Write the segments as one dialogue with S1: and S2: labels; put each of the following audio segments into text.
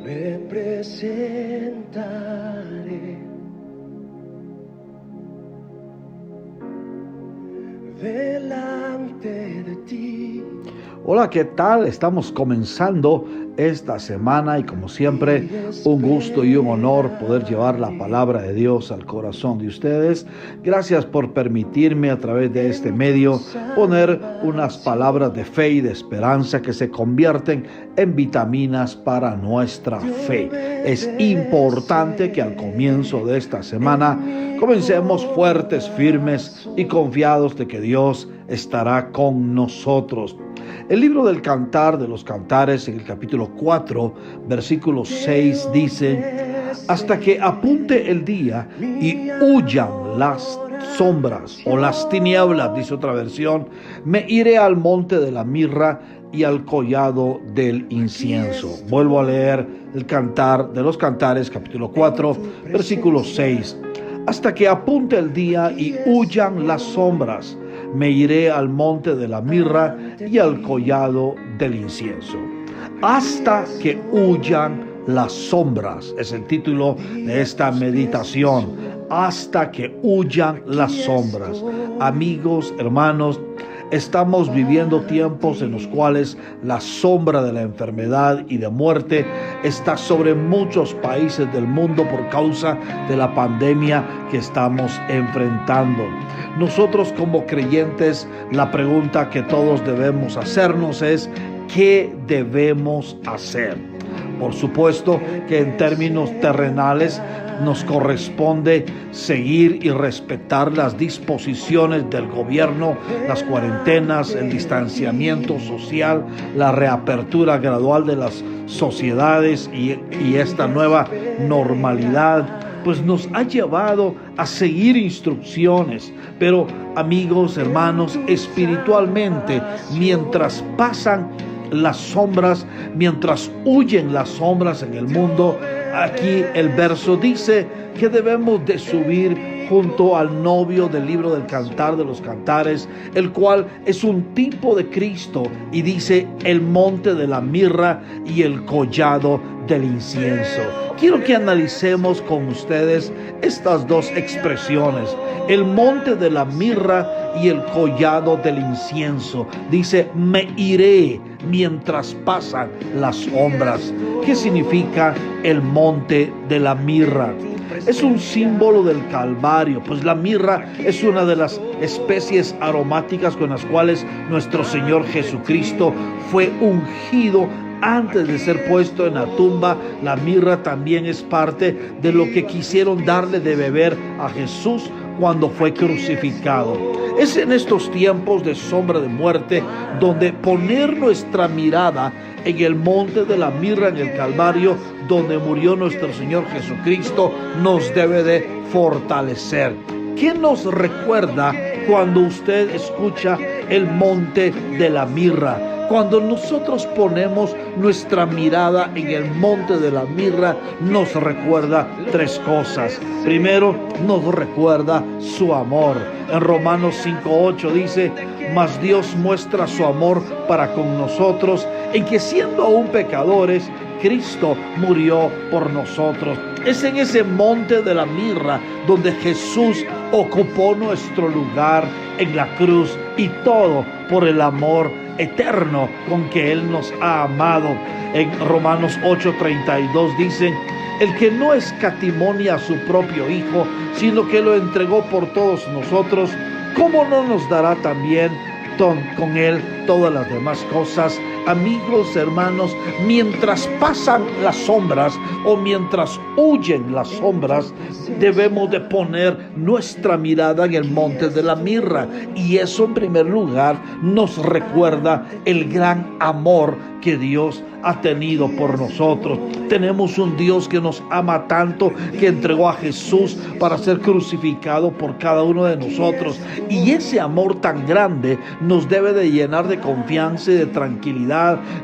S1: me presentaré delante de ti.
S2: Hola, ¿qué tal? Estamos comenzando esta semana y como siempre, un gusto y un honor poder llevar la palabra de Dios al corazón de ustedes. Gracias por permitirme a través de este medio poner unas palabras de fe y de esperanza que se convierten en vitaminas para nuestra fe. Es importante que al comienzo de esta semana comencemos fuertes, firmes y confiados de que Dios estará con nosotros. El libro del Cantar de los Cantares, en el capítulo 4, versículo 6, dice: hasta que apunte el día y huyan las sombras o las tinieblas, dice otra versión, me iré al monte de la mirra y al collado del incienso. Vuelvo a leer el Cantar de los Cantares, capítulo 4, versículo 6. Hasta que apunte el día y huyan las sombras, me iré al monte de la mirra y al collado del incienso. Hasta que huyan las sombras, es el título de esta meditación. Hasta que huyan las sombras. Amigos, hermanos, estamos viviendo tiempos en los cuales la sombra de la enfermedad y de muerte está sobre muchos países del mundo por causa de la pandemia que estamos enfrentando. Nosotros como creyentes, la pregunta que todos debemos hacernos es: ¿qué debemos hacer? Por supuesto que en términos terrenales nos corresponde seguir y respetar las disposiciones del gobierno, las cuarentenas, el distanciamiento social, la reapertura gradual de las sociedades y esta nueva normalidad, pues nos ha llevado a seguir instrucciones. Pero amigos, hermanos, espiritualmente, mientras pasan las sombras, mientras huyen las sombras en el mundo, aquí el verso dice que debemos de subir junto al novio del libro del Cantar de los Cantares, el cual es un tipo de Cristo, y dice el monte de la mirra y el collado del incienso. Quiero que analicemos con ustedes estas dos expresiones: el monte de la mirra y el collado del incienso. Dice, me iré mientras pasan las sombras. ¿Qué significa el monte de la mirra? Es un símbolo del Calvario, pues la mirra es una de las especies aromáticas con las cuales nuestro Señor Jesucristo fue ungido antes de ser puesto en la tumba. La mirra también es parte de lo que quisieron darle de beber a Jesús cuando fue crucificado. Es en estos tiempos de sombra de muerte donde poner nuestra mirada en el monte de la mirra, en el Calvario, donde murió nuestro Señor Jesucristo, nos debe de fortalecer. ¿Qué nos recuerda cuando usted escucha el monte de la mirra? Cuando nosotros ponemos nuestra mirada en el monte de la mirra, nos recuerda tres cosas. Primero, nos recuerda su amor. En Romanos 5:8 dice: mas Dios muestra su amor para con nosotros, en que siendo aún pecadores, Cristo murió por nosotros. Es en ese monte de la mirra donde Jesús ocupó nuestro lugar en la cruz, y todo por el amor eterno con que Él nos ha amado. En Romanos 8:32 dicen: el que no escatimó a su propio Hijo, sino que lo entregó por todos nosotros, ¿cómo no nos dará también con Él todas las demás cosas? Amigos, hermanos, mientras pasan las sombras o mientras huyen las sombras, debemos de poner nuestra mirada en el monte de la mirra, y eso en primer lugar nos recuerda el gran amor que Dios ha tenido por nosotros. Tenemos un Dios que nos ama tanto, que entregó a Jesús para ser crucificado por cada uno de nosotros, y ese amor tan grande nos debe de llenar de confianza y de tranquilidad,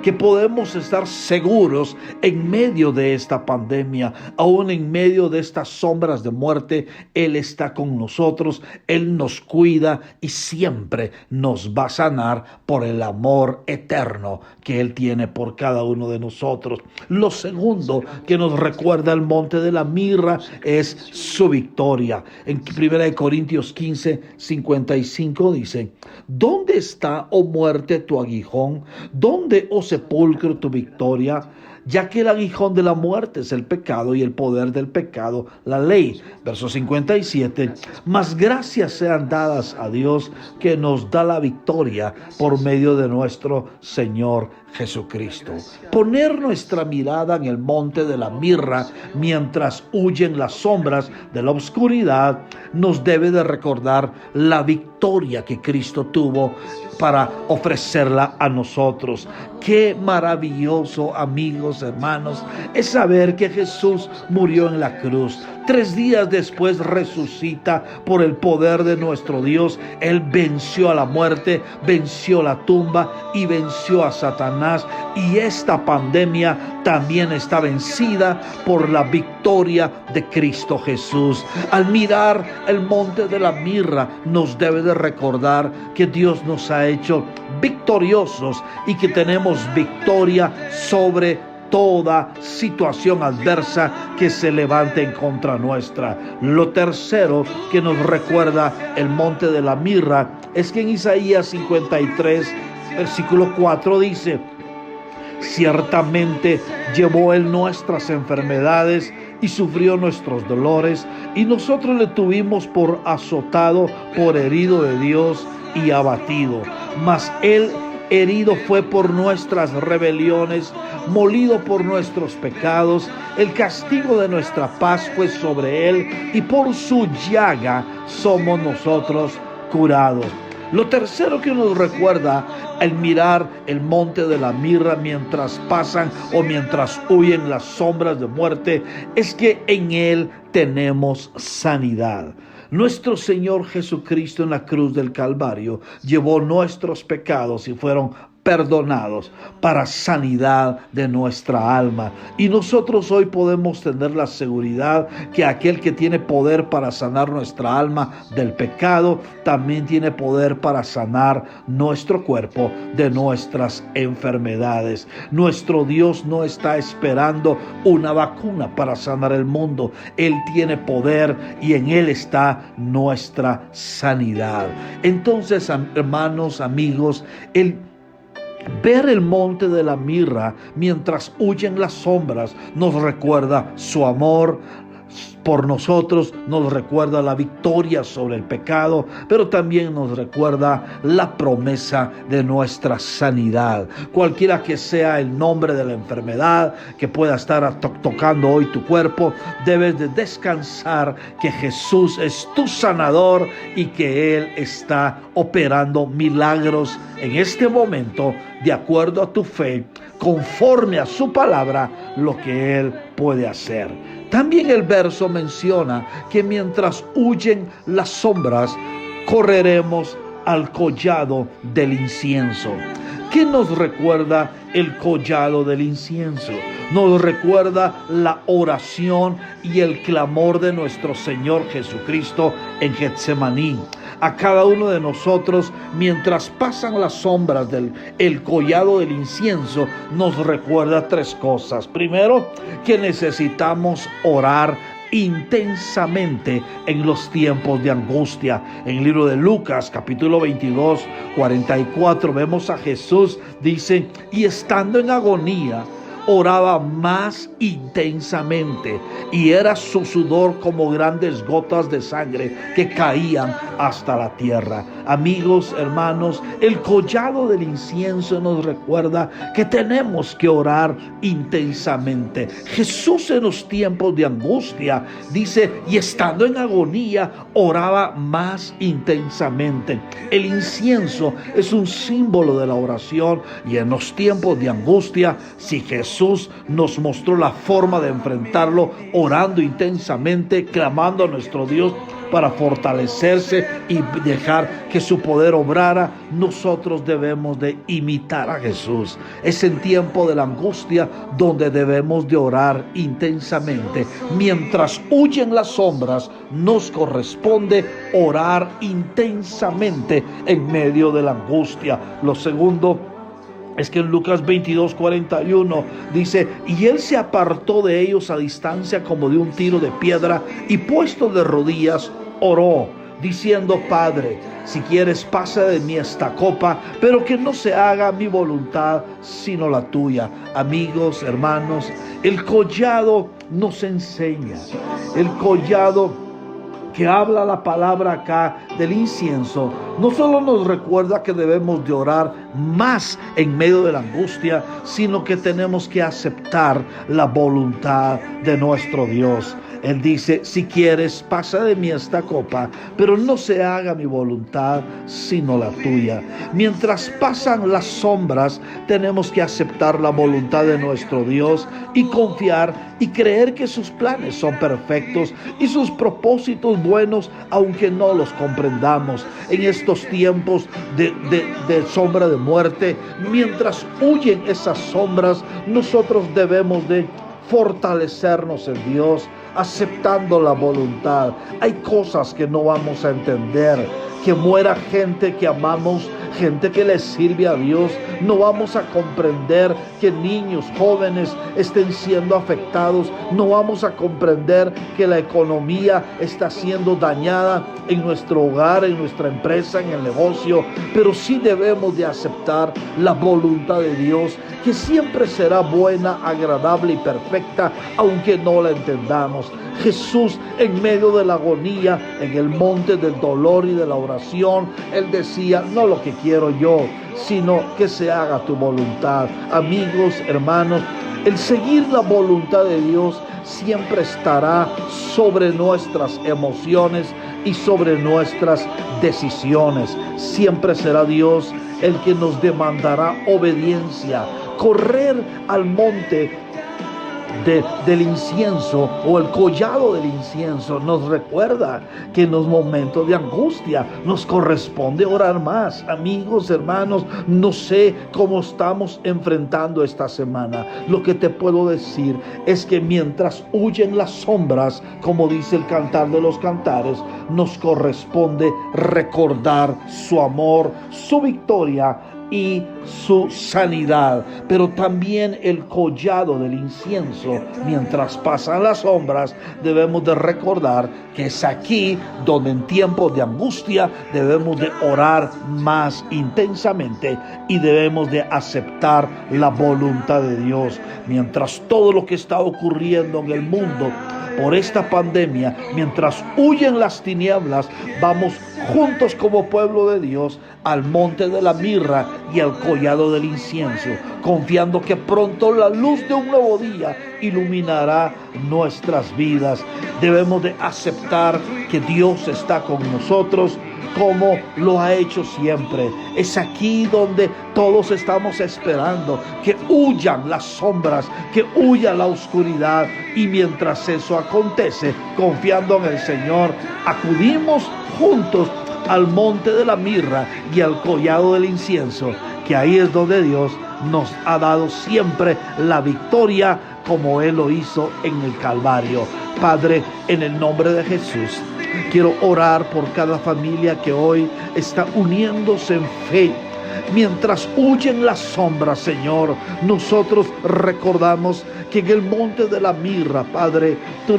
S2: que podemos estar seguros en medio de esta pandemia, aún en medio de estas sombras de muerte. Él está con nosotros, Él nos cuida y siempre nos va a sanar por el amor eterno que Él tiene tiene por cada uno de nosotros. Lo segundo que nos recuerda el monte de la mirra es su victoria. En 1 Corintios 15:55 dice: ¿Dónde está, oh muerte, tu aguijón? ¿Dónde, oh sepulcro, tu victoria? Ya que el aguijón de la muerte es el pecado y el poder del pecado, la ley. Verso 57, mas gracias sean dadas a Dios que nos da la victoria por medio de nuestro Señor Jesucristo. Poner nuestra mirada en el monte de la mirra mientras huyen las sombras de la oscuridad nos debe de recordar la victoria que Cristo tuvo para ofrecerla a nosotros. Qué maravilloso, amigos, hermanos, es saber que Jesús murió en la cruz. 3 días después resucita por el poder de nuestro Dios. Él venció a la muerte, venció la tumba y venció a Satanás. Y esta pandemia también está vencida por la victoria de Cristo Jesús. Al mirar el monte de la mirra nos debe de recordar que Dios nos ha hecho victoriosos y que tenemos victoria sobre toda situación adversa que se levante en contra nuestra. Lo tercero que nos recuerda el monte de la mirra es que en Isaías 53, versículo 4 dice: ciertamente llevó él nuestras enfermedades y sufrió nuestros dolores, y nosotros le tuvimos por azotado, por herido de Dios y abatido. Mas él herido fue por nuestras rebeliones, molido por nuestros pecados. El castigo de nuestra paz fue sobre él, y por su llaga somos nosotros curados. Lo tercero que nos recuerda al mirar el monte de la mirra mientras pasan o mientras huyen las sombras de muerte es que en él tenemos sanidad. Nuestro Señor Jesucristo en la cruz del Calvario llevó nuestros pecados y fueron perdonados para sanidad de nuestra alma. Y nosotros hoy podemos tener la seguridad que aquel que tiene poder para sanar nuestra alma del pecado, también tiene poder para sanar nuestro cuerpo de nuestras enfermedades. Nuestro Dios no está esperando una vacuna para sanar el mundo. Él tiene poder y en Él está nuestra sanidad. Entonces, hermanos, amigos, ver el monte de la mirra mientras huyen las sombras nos recuerda su amor por nosotros, nos recuerda la victoria sobre el pecado, pero también nos recuerda la promesa de nuestra sanidad. Cualquiera que sea el nombre de la enfermedad que pueda estar tocando hoy tu cuerpo, debes de descansar que Jesús es tu sanador y que Él está operando milagros en este momento, de acuerdo a tu fe, conforme a su palabra, lo que Él puede hacer. También el verso menciona que mientras huyen las sombras, correremos al collado del incienso. ¿Qué nos recuerda el collado del incienso? Nos recuerda la oración y el clamor de nuestro Señor Jesucristo en Getsemaní. A cada uno de nosotros, mientras pasan las sombras del collado del incienso, nos recuerda 3 cosas. Primero, que necesitamos orar intensamente en los tiempos de angustia. En el libro de Lucas, capítulo 22, 44, vemos a Jesús, dice, y estando en agonía, oraba más intensamente, y era su sudor como grandes gotas de sangre que caían hasta la tierra. Amigos, hermanos, el collado del incienso nos recuerda que tenemos que orar intensamente. Jesús en los tiempos de angustia dice, y estando en agonía, oraba más intensamente. El incienso es un símbolo de la oración, y en los tiempos de angustia, si Jesús nos mostró la forma de enfrentarlo, orando intensamente, clamando a nuestro Dios para fortalecerse y dejar que su poder obrara, nosotros debemos de imitar a Jesús. Es en tiempo de la angustia donde debemos de orar intensamente. Mientras huyen las sombras, nos corresponde orar intensamente en medio de la angustia. Lo segundo es que en Lucas 22:41 dice: y él se apartó de ellos a distancia como de un tiro de piedra, y puesto de rodillas oró, diciendo: Padre, si quieres, pasa de mí esta copa, pero que no se haga mi voluntad sino la tuya. Amigos, hermanos, el collado nos enseña, el collado que habla la palabra acá del incienso, no solo nos recuerda que debemos de orar más en medio de la angustia, sino que tenemos que aceptar la voluntad de nuestro Dios. Él dice: si quieres, pasa de mí esta copa, pero no se haga mi voluntad sino la tuya. Mientras pasan las sombras, tenemos que aceptar la voluntad de nuestro Dios y confiar y creer que sus planes son perfectos y sus propósitos buenos, aunque no los comprendamos. En estos tiempos de sombra de muerte, mientras huyen esas sombras, nosotros debemos de fortalecernos en Dios, aceptando la voluntad. Hay cosas que no vamos a entender. Que muera gente que amamos, gente que le sirve a Dios. No vamos a comprender que niños, jóvenes estén siendo afectados. No vamos a comprender que la economía está siendo dañada en nuestro hogar, en nuestra empresa, en el negocio. Pero sí debemos de aceptar la voluntad de Dios, que siempre será buena, agradable y perfecta, aunque no la entendamos. Jesús, en medio de la agonía, en el monte del dolor y de la oración, Él decía: no lo que quiero yo, sino que se haga tu voluntad. Amigos, hermanos, el seguir la voluntad de Dios siempre estará sobre nuestras emociones y sobre nuestras decisiones. Siempre será Dios el que nos demandará obediencia. Correr al monte del incienso o el collado del incienso nos recuerda que en los momentos de angustia nos corresponde orar más. Amigos, hermanos, no sé cómo estamos enfrentando esta semana. Lo que te puedo decir es que mientras huyen las sombras, como dice el Cantar de los Cantares, nos corresponde recordar su amor, su victoria y su sanidad. Pero también el collado del incienso, mientras pasan las sombras, debemos de recordar que es aquí donde en tiempos de angustia debemos de orar más intensamente y debemos de aceptar la voluntad de Dios. Mientras todo lo que está ocurriendo en el mundo por esta pandemia, mientras huyen las tinieblas, vamos juntos como pueblo de Dios al monte de la mirra y al collado del incienso, confiando que pronto la luz de un nuevo día iluminará nuestras vidas. Debemos de aceptar que Dios está con nosotros, como lo ha hecho siempre. Es aquí donde todos estamos esperando que huyan las sombras, que huya la oscuridad, y mientras eso acontece, confiando en el Señor, acudimos juntos al monte de la mirra y al collado del incienso, que ahí es donde Dios nos ha dado siempre la victoria, como Él lo hizo en el Calvario. Padre, en el nombre de Jesús, quiero orar por cada familia que hoy está uniéndose en fe. Mientras huyen las sombras, Señor, nosotros recordamos que en el monte de la mirra, Padre, tú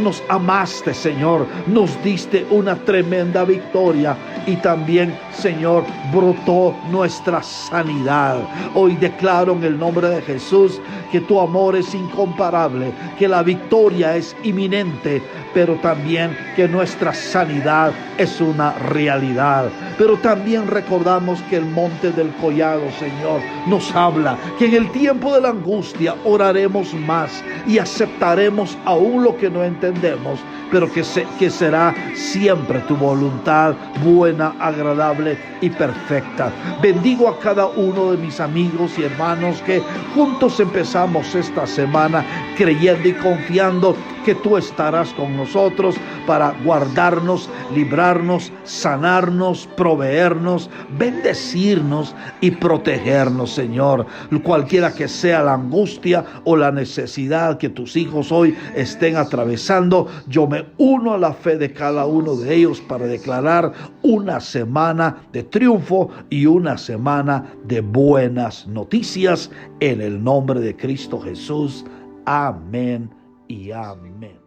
S2: nos amaste, Señor, nos diste una tremenda victoria, y también, Señor, brotó nuestra sanidad. Hoy declaro en el nombre de Jesús que tu amor es incomparable, que la victoria es inminente, pero también que nuestra sanidad es una realidad. Pero también recordamos que el monte del collado, Señor, nos habla que en el tiempo de la angustia oraremos más y aceptaremos aún lo que no entendemos, pero que será siempre tu voluntad buena, agradable y perfecta. Bendigo a cada uno de mis amigos y hermanos que juntos empezamos esta semana creyendo y confiando que tú estarás con nosotros para guardarnos, librarnos, sanarnos, proveernos, bendecirnos y protegernos, Señor. Cualquiera que sea la angustia o la necesidad que tus hijos hoy estén atravesando, yo me uno a la fe de cada uno de ellos para declarar una semana de triunfo y una semana de buenas noticias en el nombre de Cristo Jesús. Amén y amén.